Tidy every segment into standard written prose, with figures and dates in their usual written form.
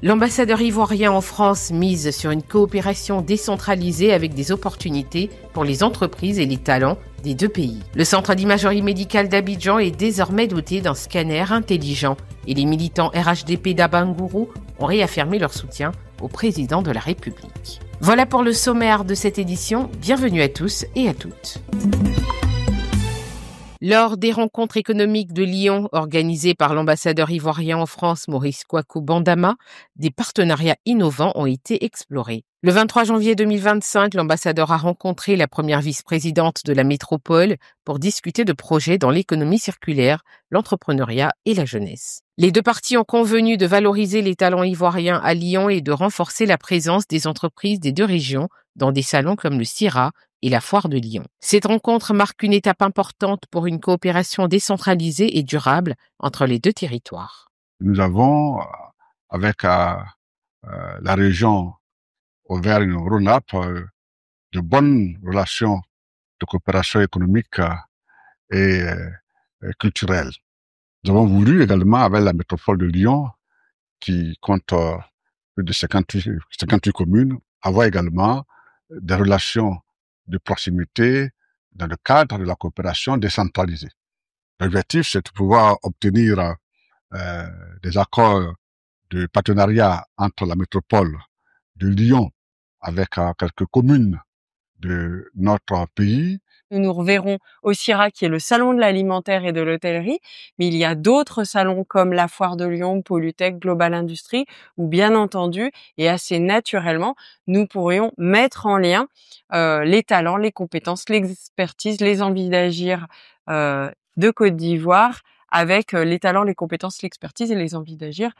L'ambassadeur ivoirien en France mise sur une coopération décentralisée avec des opportunités pour les entreprises et les talents des deux pays. Le centre d'imagerie médicale d'Abidjan est désormais doté d'un scanner intelligent et les militants RHDP d'Abangourou ont réaffirmé leur soutien au président de la République. Voilà pour le sommaire de cette édition. Bienvenue à tous et à toutes. Lors des rencontres économiques de Lyon organisées par l'ambassadeur ivoirien en France, Maurice Kwaku Bandama, des partenariats innovants ont été explorés. Le 23 janvier 2025, l'ambassadeur a rencontré la première vice-présidente de la métropole pour discuter de projets dans l'économie circulaire, l'entrepreneuriat et la jeunesse. Les deux parties ont convenu de valoriser les talents ivoiriens à Lyon et de renforcer la présence des entreprises des deux régions dans des salons comme le CIRA et la Foire de Lyon. Cette rencontre marque une étape importante pour une coopération décentralisée et durable entre les deux territoires. Nous avons, avec la région Auvergne-Rhône-Alpes, de bonnes relations de coopération économique et culturelle. Nous avons voulu également, avec la métropole de Lyon, qui compte plus de 58 communes, avoir également des relations de proximité dans le cadre de la coopération décentralisée. L'objectif, c'est de pouvoir obtenir des accords de partenariat entre la métropole de Lyon avec quelques communes de notre pays. Nous nous reverrons au CIRA, qui est le salon de l'alimentaire et de l'hôtellerie, mais il y a d'autres salons comme la Foire de Lyon, Polytech, Global Industrie, où bien entendu, et assez naturellement, nous pourrions mettre en lien les talents, les compétences, l'expertise, les envies d'agir de Côte d'Ivoire avec les talents, les compétences, l'expertise et les envies d'agir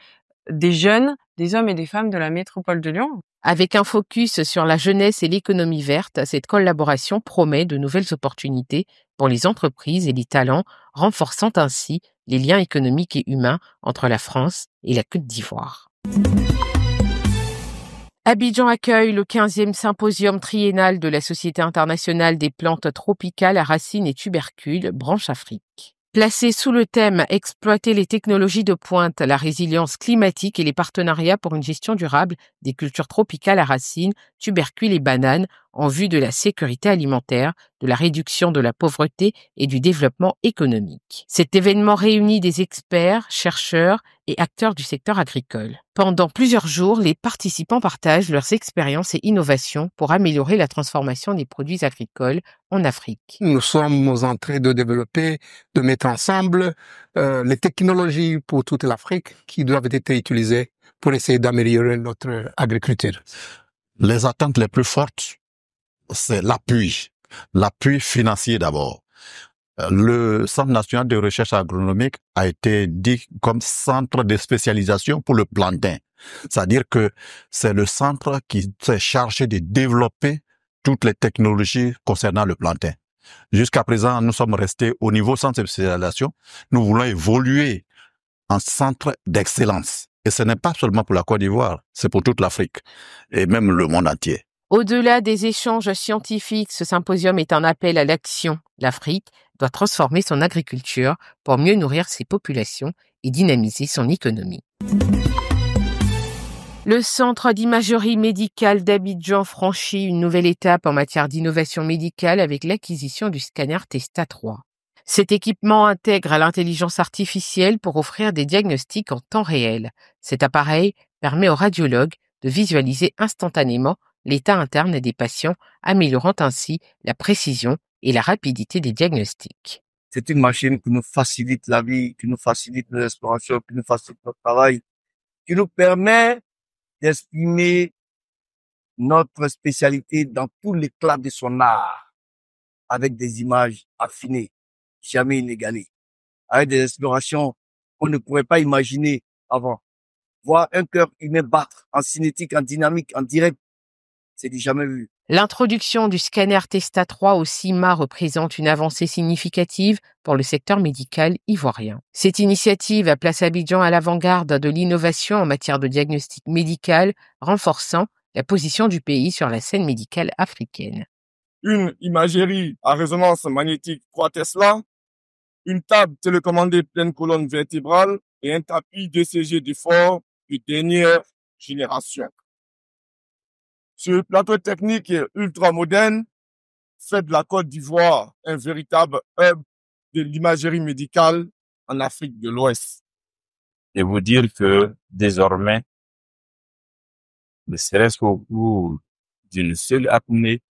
des jeunes, des hommes et des femmes de la métropole de Lyon. Avec un focus sur la jeunesse et l'économie verte, cette collaboration promet de nouvelles opportunités pour les entreprises et les talents, renforçant ainsi les liens économiques et humains entre la France et la Côte d'Ivoire. Abidjan accueille le 15e symposium triennal de la Société internationale des plantes tropicales à racines et tubercules, branche Afrique. Placé sous le thème « Exploiter les technologies de pointe, la résilience climatique et les partenariats pour une gestion durable des cultures tropicales à racines, tubercules et bananes en vue de la sécurité alimentaire, de la réduction de la pauvreté et du développement économique ». Cet événement réunit des experts, chercheurs et acteurs du secteur agricole. Pendant plusieurs jours, les participants partagent leurs expériences et innovations pour améliorer la transformation des produits agricoles en Afrique. Nous sommes en train de développer, de mettre ensemble les technologies pour toute l'Afrique qui doivent être utilisées pour essayer d'améliorer notre agriculture. Les attentes les plus fortes, c'est l'appui financier d'abord. Le Centre national de recherche agronomique a été dit comme centre de spécialisation pour le plantain. C'est-à-dire que c'est le centre qui s'est chargé de développer toutes les technologies concernant le plantain. Jusqu'à présent, nous sommes restés au niveau centre de spécialisation. Nous voulons évoluer en centre d'excellence. Et ce n'est pas seulement pour la Côte d'Ivoire, c'est pour toute l'Afrique et même le monde entier. Au-delà des échanges scientifiques, ce symposium est un appel à l'action. L'Afrique doit transformer son agriculture pour mieux nourrir ses populations et dynamiser son économie. Le centre d'imagerie médicale d'Abidjan franchit une nouvelle étape en matière d'innovation médicale avec l'acquisition du scanner Testa 3. Cet équipement intègre l'intelligence artificielle pour offrir des diagnostics en temps réel. Cet appareil permet aux radiologues de visualiser instantanément l'état interne des patients, améliorant ainsi la précision et la rapidité des diagnostics. C'est une machine qui nous facilite la vie, qui nous facilite l'exploration, qui nous facilite notre travail, qui nous permet d'exprimer notre spécialité dans tout l'éclat de son art, avec des images affinées, jamais inégalées, avec des explorations qu'on ne pourrait pas imaginer avant. Voir un cœur humain battre en cinétique, en dynamique, en direct, c'est du jamais vu. L'introduction du scanner Testa 3 au CIMA représente une avancée significative pour le secteur médical ivoirien. Cette initiative place Abidjan à l'avant-garde de l'innovation en matière de diagnostic médical, renforçant la position du pays sur la scène médicale africaine. Une imagerie à résonance magnétique 3 Tesla, une table télécommandée pleine colonne vertébrale et un tapis d'ECG d'effort de dernière génération. Ce plateau technique ultra moderne fait de la Côte d'Ivoire un véritable hub de l'imagerie médicale en Afrique de l'Ouest. Et vous dire que désormais, ne serait-ce qu'au cours d'une seule apnée,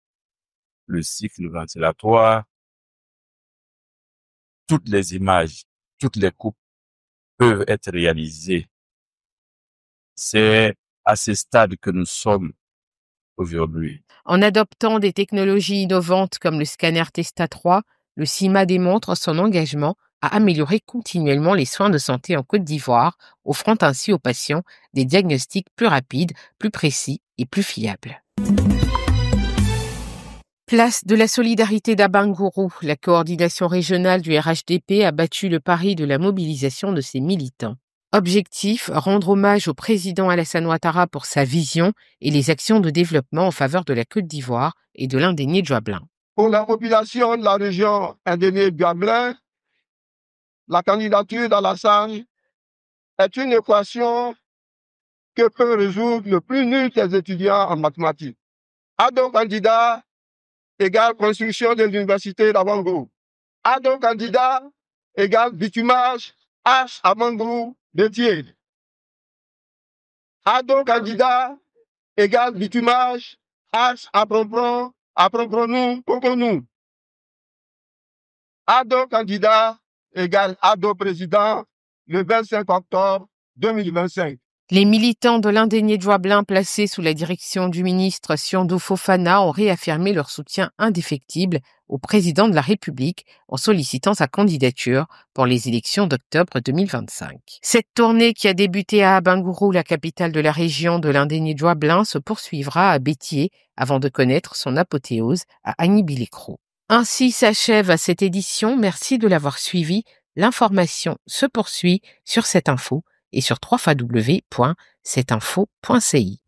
le cycle ventilatoire, toutes les images, toutes les coupes peuvent être réalisées. C'est à ce stade que nous sommes aujourd'hui. En adoptant des technologies innovantes comme le scanner Testa 3, le CIMA démontre son engagement à améliorer continuellement les soins de santé en Côte d'Ivoire, offrant ainsi aux patients des diagnostics plus rapides, plus précis et plus fiables. Place de la solidarité d'Abangourou, la coordination régionale du RHDP a battu le pari de la mobilisation de ses militants. Objectif, rendre hommage au président Alassane Ouattara pour sa vision et les actions de développement en faveur de la Côte d'Ivoire et de l'Indénié Djoablin. Pour la population de la région Indénié Djoablin, la candidature d'Alassane est une équation que peut résoudre le plus nul des étudiants en mathématiques. Ado candidat égale construction de l'université d'Abangourou. Ado candidat égale bitumage H Abangourou de Thiers. Ado candidat égale bitumage H Apronpron-nous, Coconou. Ado candidat égale Ado président le 25 octobre 2025. Les militants de l'Indénié Djoablin placés sous la direction du ministre Siondo Fofana ont réaffirmé leur soutien indéfectible au président de la République en sollicitant sa candidature pour les élections d'octobre 2025. Cette tournée qui a débuté à Abangourou, la capitale de la région de l'Indénié Djoablin, se poursuivra à Béthié avant de connaître son apothéose à Agny-Billecro. Ainsi s'achève cette édition. Merci de l'avoir suivi. L'information se poursuit sur cette info et sur www.cetinfo.ci.